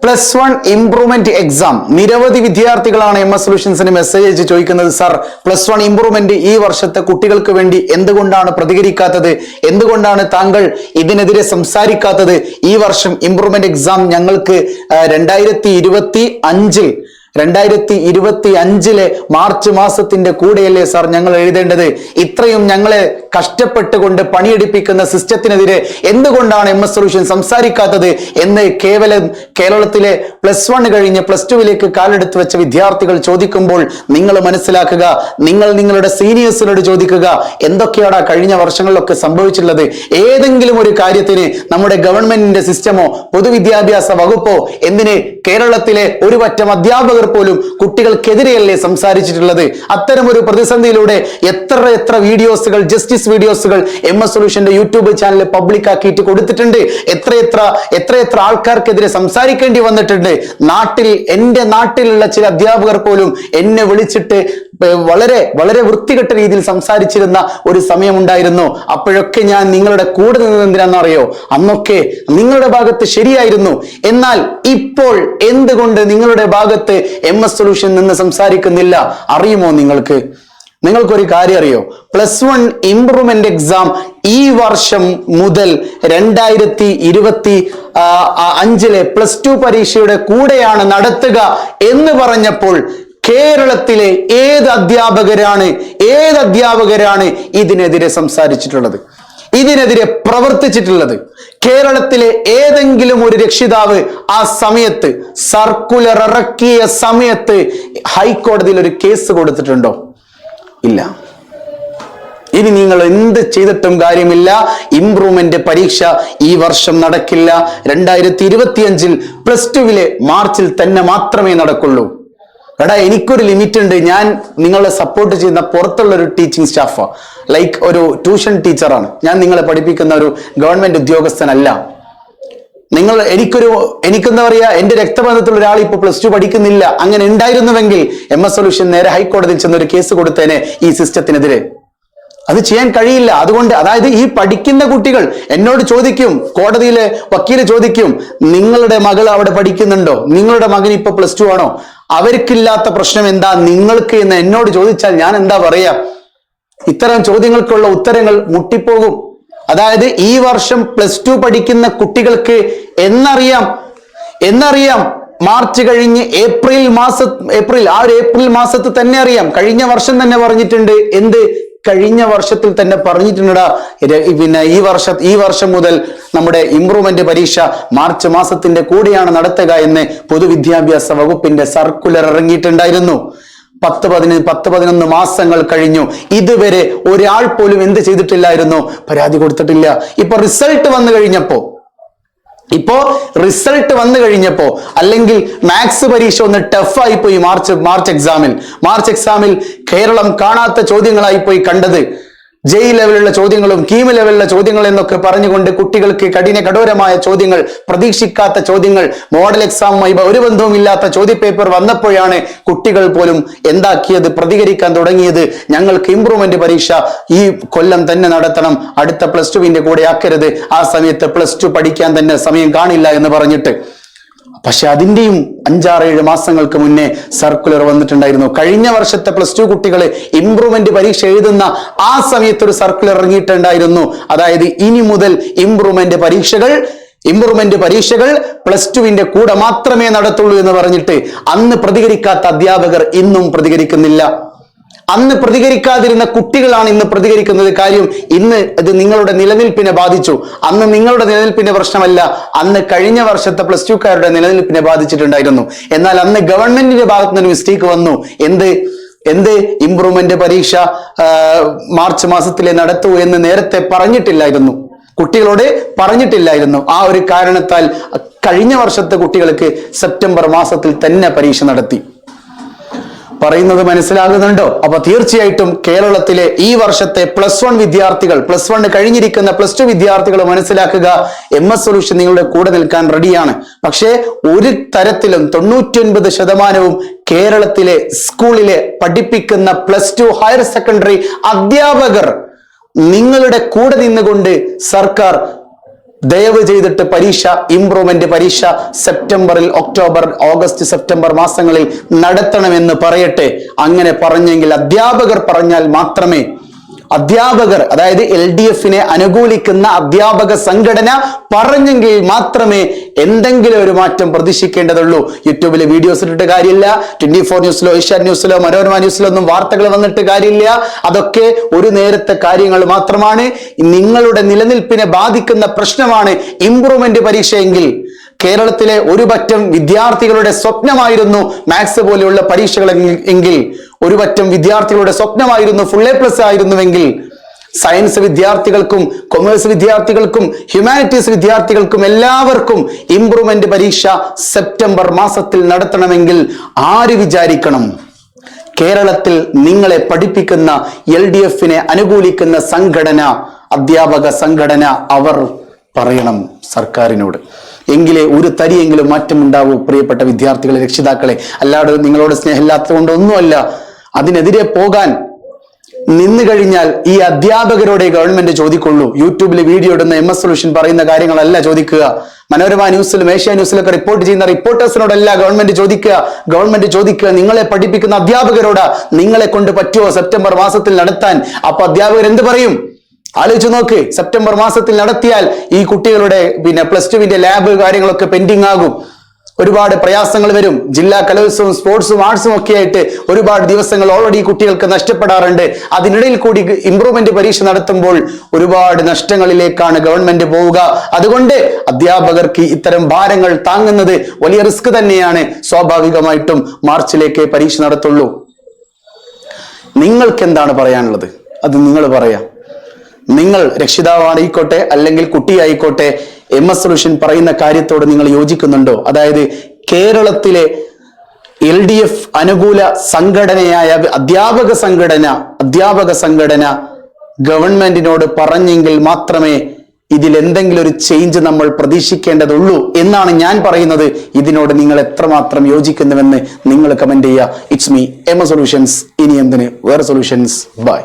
+1 improvement exam നിരവധി വിദ്യാർത്ഥികളാണ് MS സൊല്യൂഷൻസിന് message അയച്ച് ചോദിക്കുന്നത്, സർ +1 ഇംപ്രൂവ്മെന്റ് ഈ വർഷത്തെ കുട്ടികൾക്ക് വേണ്ടി എന്തുകൊണ്ടാണ് പ്രതികരിക്കാത്തത്, എന്തുകൊണ്ടാണ് താങ്കൾ ഇതിനെതിരെ സംസാരിക്കാത്തത്? ഈ വർഷം ഇംപ്രൂവ്മെന്റ് എക്സാം ഞങ്ങൾക്ക് 2025 മാർച്ച് മാസത്തിന്റെ കൂടെയല്ലേ സാർ ഞങ്ങൾ എഴുതേണ്ടത്? ഇത്രയും ഞങ്ങളെ കഷ്ടപ്പെട്ടുകൊണ്ട് പണിയെടുപ്പിക്കുന്ന സിസ്റ്റത്തിനെതിരെ എന്തുകൊണ്ടാണ് MS സൊല്യൂഷൻ സംസാരിക്കാത്തത് എന്ന് കേരളത്തിലെ +1 കഴിഞ്ഞ് +2 കാലെടുത്ത് വെച്ച വിദ്യാർത്ഥികൾ ചോദിക്കുമ്പോൾ നിങ്ങൾ മനസ്സിലാക്കുക, നിങ്ങൾ നിങ്ങളുടെ സീനിയേഴ്സിനോട് ചോദിക്കുക, എന്തൊക്കെയാണ് കഴിഞ്ഞ വർഷങ്ങളിലൊക്കെ സംഭവിച്ചിട്ടുള്ളത്? ഏതെങ്കിലും ഒരു കാര്യത്തിന് നമ്മുടെ ഗവൺമെന്റിന്റെ സിസ്റ്റമോ പൊതുവിദ്യാഭ്യാസ വകുപ്പോ എന്തിന് കേരളത്തിലെ ഒരു പറ്റം അധ്യാപകർ പോലും കുട്ടികൾക്കെതിരെയല്ലേ സംസാരിച്ചിട്ടുള്ളത്? അത്തരം ഒരു പ്രതിസന്ധിയിലൂടെ എത്ര വീഡിയോസുകൾ, ജസ്റ്റിസ് വീഡിയോസുകൾ MS സൊല്യൂഷന്റെ യൂട്യൂബ് ചാനൽ പബ്ലിക് ആക്കിയിട്ട് കൊടുത്തിട്ടുണ്ട്. എത്ര ആൾക്കാർക്കെതിരെ സംസാരിക്കേണ്ടി വന്നിട്ടുണ്ട്. എന്റെ നാട്ടിലുള്ള ചില അധ്യാപകർ പോലും എന്നെ വിളിച്ചിട്ട് വളരെ വൃത്തികെട്ട രീതിയിൽ സംസാരിച്ചിരുന്ന ഒരു സമയമുണ്ടായിരുന്നു. അപ്പോഴൊക്കെ ഞാൻ നിങ്ങളുടെ കൂടെ നിന്നെന്തിനാണെന്നറിയോ? അന്നൊക്കെ നിങ്ങളുടെ ഭാഗത്ത് ശരിയായിരുന്നു. എന്നാൽ ഇപ്പോൾ എന്തുകൊണ്ട് നിങ്ങളുടെ ഭാഗത്ത് MS സൊല്യൂഷൻ നിന്ന് സംസാരിക്കുന്നില്ല? അറിയുമോ നിങ്ങൾക്കൊരു കാര്യം അറിയോ? +1 ഇംപ്രൂവ്മെന്റ് എക്സാം ഈ വർഷം മുതൽ 2025 +2 പരീക്ഷയുടെ കൂടെയാണ് നടത്തുക എന്ന് പറഞ്ഞപ്പോൾ കേരളത്തിലെ ഏത് അധ്യാപകരാണ് ഇതിനെതിരെ സംസാരിച്ചിട്ടുള്ളത്, ഇതിനെതിരെ പ്രവർത്തിച്ചിട്ടുള്ളത്? കേരളത്തിലെ ഏതെങ്കിലും ഒരു രക്ഷിതാവ് ആ സമയത്ത് സർക്കുലർ ഇറക്കിയ സമയത്ത് ഹൈക്കോടതിയിൽ ഒരു കേസ് കൊടുത്തിട്ടുണ്ടോ? ഇല്ല. ഇനി നിങ്ങൾ എന്ത് ചെയ്തിട്ടും കാര്യമില്ല. ഇംപ്രൂവ്മെന്റ് പരീക്ഷ ഈ വർഷം നടക്കില്ല. 2025 +2 മാർച്ചിൽ തന്നെ മാത്രമേ നടക്കുള്ളൂ. എനിക്കൊരു ലിമിറ്റ് ഉണ്ട്. ഞാൻ നിങ്ങളെ സപ്പോർട്ട് ചെയ്യുന്ന പുറത്തുള്ള ഒരു ടീച്ചിങ് സ്റ്റാഫാ, ലൈക്ക് ഒരു ട്യൂഷൻ ടീച്ചറാണ്. ഞാൻ നിങ്ങളെ പഠിപ്പിക്കുന്ന ഒരു ഗവൺമെന്റ് ഉദ്യോഗസ്ഥനല്ല. എനിക്കെന്താ പറയാ, എന്റെ രക്തബന്ധത്തിലുള്ള ഒരാൾ ഇപ്പൊ +2 പഠിക്കുന്നില്ല. അങ്ങനെ ഉണ്ടായിരുന്നുവെങ്കിൽ MS സൊല്യൂഷൻ നേരെ ഹൈക്കോടതിയിൽ ചെന്നൊരു കേസ് കൊടുത്തേനെ ഈ സിസ്റ്റത്തിനെതിരെ. അത് ചെയ്യാൻ കഴിയില്ല. അതുകൊണ്ട് അതായത് ഈ പഠിക്കുന്ന കുട്ടികൾ എന്നോട് ചോദിക്കും, കോടതിയിലെ വക്കീല് ചോദിക്കും, നിങ്ങളുടെ മകൾ അവിടെ പഠിക്കുന്നുണ്ടോ, നിങ്ങളുടെ മകൻ ഇപ്പൊ +2 ആണോ, അവർക്കില്ലാത്ത പ്രശ്നം എന്താ നിങ്ങൾക്ക് എന്ന് എന്നോട് ചോദിച്ചാൽ ഞാൻ എന്താ പറയാ? ഇത്തരം ചോദ്യങ്ങൾക്കുള്ള ഉത്തരങ്ങൾ മുട്ടിപ്പോകും. അതായത് ഈ വർഷം +2 പഠിക്കുന്ന കുട്ടികൾക്ക് എന്നറിയാം മാർച്ച് കഴിഞ്ഞ് ഏപ്രിൽ മാസത്തിൽ തന്നെ അറിയാം. കഴിഞ്ഞ വർഷം തന്നെ പറഞ്ഞിട്ടുണ്ട്. കഴിഞ്ഞ വർഷത്തിൽ തന്നെ പറഞ്ഞിട്ടുണ്ടാ, പിന്നെ ഈ വർഷം മുതൽ നമ്മുടെ ഇംപ്രൂവ്മെന്റ് പരീക്ഷ മാർച്ച് മാസത്തിന്റെ കൂടെയാണ് നടത്തുക എന്ന് പൊതുവിദ്യാഭ്യാസ വകുപ്പിന്റെ സർക്കുലർ ഇറങ്ങിയിട്ടുണ്ടായിരുന്നു. 10-11 മാസങ്ങൾ കഴിഞ്ഞു. ഇതുവരെ ഒരാൾ പോലും എന്ത് ചെയ്തിട്ടില്ലായിരുന്നു? പരാതി കൊടുത്തിട്ടില്ല. ഇപ്പൊ റിസൾട്ട് വന്നു കഴിഞ്ഞപ്പോ അല്ലെങ്കിൽ മാത്സ് പരീക്ഷ ഒന്ന് ടഫായി പോയി. മാർച്ച് എക്സാമിൽ കേരളം കാണാത്ത ചോദ്യങ്ങളായി പോയി കണ്ടത്. ജെഇ ലെവലുള്ള ചോദ്യങ്ങളും കീം ലെവലിലുള്ള ചോദ്യങ്ങൾ എന്നൊക്കെ പറഞ്ഞുകൊണ്ട് കുട്ടികൾക്ക് കഠോരമായ ചോദ്യങ്ങൾ, പ്രതീക്ഷിക്കാത്ത ചോദ്യങ്ങൾ, മോഡൽ എക്സാമുമായി ഒരു ബന്ധവുമില്ലാത്ത ചോദ്യപേപ്പർ വന്നപ്പോഴാണ് കുട്ടികൾ പോലും എന്താക്കിയത്, പ്രതികരിക്കാൻ തുടങ്ങിയത്. ഞങ്ങൾക്ക് ഇംപ്രൂവ്മെന്റ് പരീക്ഷ ഈ കൊല്ലം തന്നെ നടത്തണം, അടുത്ത +2 കൂടെ ആക്കരുത്, ആ സമയത്ത് +2 പഠിക്കാൻ തന്നെ സമയം കാണില്ല എന്ന് പറഞ്ഞിട്ട്. പക്ഷെ അതിന്റെയും 5-6-7 മാസങ്ങൾക്ക് മുന്നേ സർക്കുലർ വന്നിട്ടുണ്ടായിരുന്നു. കഴിഞ്ഞ വർഷത്തെ +2 കുട്ടികളെ ഇംപ്രൂവ്മെന്റ് പരീക്ഷ എഴുതുന്ന ആ സമയത്ത് ഒരു സർക്കുലർ ഇറങ്ങിയിട്ടുണ്ടായിരുന്നു. അതായത് ഇനി മുതൽ ഇംപ്രൂവ്മെന്റ് പരീക്ഷകൾ +2 കൂടെ മാത്രമേ നടത്തുള്ളൂ എന്ന് പറഞ്ഞിട്ട് അന്ന് പ്രതികരിക്കാത്ത അധ്യാപകർ ഇന്നും പ്രതികരിക്കുന്നില്ല. അന്ന് പ്രതികരിക്കാതിരുന്ന കുട്ടികളാണ് ഇന്ന് പ്രതികരിക്കുന്നത്. കാര്യം ഇന്ന് ഇത് നിങ്ങളുടെ നിലനിൽപ്പിനെ ബാധിച്ചു. അന്ന് നിങ്ങളുടെ നിലനിൽപ്പിന്റെ പ്രശ്നമല്ല, അന്ന് കഴിഞ്ഞ വർഷത്തെ +2കാരുടെ നിലനിൽപ്പിനെ ബാധിച്ചിട്ടുണ്ടായിരുന്നു. എന്നാൽ അന്ന് ഗവൺമെന്റിന്റെ ഭാഗത്ത് നിന്ന് മിസ്റ്റേക്ക് വന്നു. എന്ത് ഇംപ്രൂവ്മെന്റ് പരീക്ഷ മാർച്ച് മാസത്തിലെ നടത്തൂ എന്ന് നേരത്തെ പറഞ്ഞിട്ടില്ലായിരുന്നു, കുട്ടികളോട് പറഞ്ഞിട്ടില്ലായിരുന്നു. ആ ഒരു കാരണത്താൽ കഴിഞ്ഞ വർഷത്തെ കുട്ടികൾക്ക് സെപ്റ്റംബർ മാസത്തിൽ തന്നെ പരീക്ഷ നടത്തി. പറയുന്നത് മനസ്സിലാകുന്നുണ്ടോ? അപ്പൊ തീർച്ചയായിട്ടും കേരളത്തിലെ ഈ വർഷത്തെ +1 വിദ്യാർത്ഥികൾ, +1 കഴിഞ്ഞിരിക്കുന്ന +2 വിദ്യാർത്ഥികൾ മനസ്സിലാക്കുക, MS സൊല്യൂഷൻ നിങ്ങളുടെ കൂടെ നിൽക്കാൻ റെഡിയാണ്. പക്ഷേ ഒരു തരത്തിലും 99% കേരളത്തിലെ സ്കൂളിലെ പഠിപ്പിക്കുന്ന +2 ഹയർ സെക്കൻഡറി അധ്യാപകർ നിങ്ങളുടെ കൂടെ നിന്നുകൊണ്ട് സർക്കാർ ദയവ് ചെയ്തിട്ട് പരീക്ഷ ഇംപ്രൂവ്മെന്റ് പരീക്ഷ സെപ്റ്റംബറിൽ ഒക്ടോബർ ഓഗസ്റ്റ് സെപ്റ്റംബർ മാസങ്ങളിൽ നടത്തണമെന്ന് പറയട്ടെ. അങ്ങനെ പറഞ്ഞെങ്കിൽ അധ്യാപകർ പറഞ്ഞാൽ മാത്രമേ, അധ്യാപകർ അതായത് LDFനെ അനുകൂലിക്കുന്ന അധ്യാപക സംഘടന പറഞ്ഞെങ്കിൽ മാത്രമേ എന്തെങ്കിലും ഒരു മാറ്റം പ്രതീക്ഷിക്കേണ്ടതുള്ളൂ. യൂട്യൂബിലെ വീഡിയോസ് ഇട്ടിട്ട് കാര്യമില്ല, 24 ന്യൂസിലോ ഏഷ്യാനെറ്റ് ന്യൂസിലോ മനോരമ ന്യൂസിലോ ഒന്നും വാർത്തകൾ വന്നിട്ട് കാര്യമില്ല. അതൊക്കെ ഒരു നേരത്തെ കാര്യങ്ങൾ മാത്രമാണ്. നിങ്ങളുടെ നിലനിൽപ്പിനെ ബാധിക്കുന്ന പ്രശ്നമാണ് ഇംപ്രൂവ്മെന്റ് പരീക്ഷയെങ്കിൽ കേരളത്തിലെ ഒരു പറ്റം വിദ്യാർത്ഥികളുടെ സ്വപ്നമായിരുന്നു മാത്സ് പോലെയുള്ള പരീക്ഷകൾ എങ്കിൽ, ഒരു പറ്റം വിദ്യാർത്ഥികളുടെ സ്വപ്നമായിരുന്നു ഫുൾ A+ ആയിരുന്നുവെങ്കിൽ, സയൻസ് വിദ്യാർത്ഥികൾക്കും കൊമേഴ്സ് വിദ്യാർത്ഥികൾക്കും ഹ്യൂമാനിറ്റീസ് വിദ്യാർത്ഥികൾക്കും എല്ലാവർക്കും ഇംപ്രൂവ്മെന്റ് പരീക്ഷ സെപ്റ്റംബർ മാസത്തിൽ നടത്തണമെങ്കിൽ ആര് വിചാരിക്കണം? കേരളത്തിൽ നിങ്ങളെ പഠിപ്പിക്കുന്ന LDFനെ അനുകൂലിക്കുന്ന സംഘടന, അധ്യാപക സംഘടന, അവർ പറയണം സർക്കാരിനോട്. എങ്കിലേ ഒരു തരിയെങ്കിലും മാറ്റം ഉണ്ടാവൂ പ്രിയപ്പെട്ട വിദ്യാർത്ഥികളെ, രക്ഷിതാക്കളെ. അല്ലാതെ നിങ്ങളോട് സ്നേഹമില്ലാത്തത് കൊണ്ടൊന്നുമല്ല. അതിനെതിരെ പോകാൻ നിന്ന് കഴിഞ്ഞാൽ ഈ അധ്യാപകരോടെ ഗവൺമെന്റ് ചോദിക്കുള്ളൂ. യൂട്യൂബിൽ വീഡിയോ ഇടുന്ന MS സൊല്യൂഷൻ പറയുന്ന കാര്യങ്ങളല്ല ചോദിക്കുക. മനോരമ ന്യൂസിലും ഏഷ്യാനെറ്റ് ന്യൂസിലൊക്കെ റിപ്പോർട്ട് ചെയ്യുന്ന റിപ്പോർട്ടേഴ്സിനോടല്ല ഗവൺമെന്റ് ചോദിക്കുക. ഗവൺമെന്റ് ചോദിക്കുക നിങ്ങളെ പഠിപ്പിക്കുന്ന അധ്യാപകരോടാ. നിങ്ങളെ കൊണ്ട് പറ്റുമോ സെപ്റ്റംബർ മാസത്തിൽ നടത്താൻ? അപ്പൊ അധ്യാപകർ എന്ത് പറയും? ആലോചിച്ച് നോക്ക്. സെപ്റ്റംബർ മാസത്തിൽ നടത്തിയാൽ ഈ കുട്ടികളുടെ +2 ലാബ് കാര്യങ്ങളൊക്കെ പെൻഡിങ് ആകും. ഒരുപാട് പ്രയാസങ്ങൾ വരും. ജില്ലാ കലോത്സവവും സ്പോർട്സും ആർട്സും ഒക്കെ ആയിട്ട് ഒരുപാട് ദിവസങ്ങൾ ഓൾറെഡി കുട്ടികൾക്ക് നഷ്ടപ്പെടാറുണ്ട്. അതിനിടയിൽ കൂടി ഇംപ്രൂവ്മെന്റ് പരീക്ഷ നടത്തുമ്പോൾ ഒരുപാട് നഷ്ടങ്ങളിലേക്കാണ് ഗവൺമെന്റ് പോവുക. അതുകൊണ്ട് അധ്യാപകർക്ക് ഇത്തരം ഭാരങ്ങൾ താങ്ങുന്നത് വലിയ റിസ്ക് തന്നെയാണ്. സ്വാഭാവികമായിട്ടും മാർച്ചിലേക്ക് പരീക്ഷ നടത്തുള്ളൂ. നിങ്ങൾക്ക് എന്താണ് പറയാനുള്ളത്? അത് നിങ്ങൾ പറയാം. നിങ്ങൾ രക്ഷിതാവായിക്കോട്ടെ അല്ലെങ്കിൽ കുട്ടിയായിക്കോട്ടെ, MS സൊല്യൂഷൻ പറയുന്ന കാര്യത്തോട് നിങ്ങൾ യോജിക്കുന്നുണ്ടോ? അതായത് കേരളത്തിലെ LDF അനുകൂല സംഘടനയായ അധ്യാപക സംഘടന ഗവൺമെന്റിനോട് പറഞ്ഞെങ്കിൽ മാത്രമേ ഇതിൽ എന്തെങ്കിലും ഒരു ചേഞ്ച് നമ്മൾ പ്രതീക്ഷിക്കേണ്ടതുള്ളൂ എന്നാണ് ഞാൻ പറയുന്നത്. ഇതിനോട് നിങ്ങൾ എത്രമാത്രം യോജിക്കുന്നുവെന്ന് നിങ്ങൾ കമന്റ് ചെയ്യുക. It's me MS solutions. ഇനി എന്തിന് വേറെ സൊല്യൂഷൻസ്. ബൈ.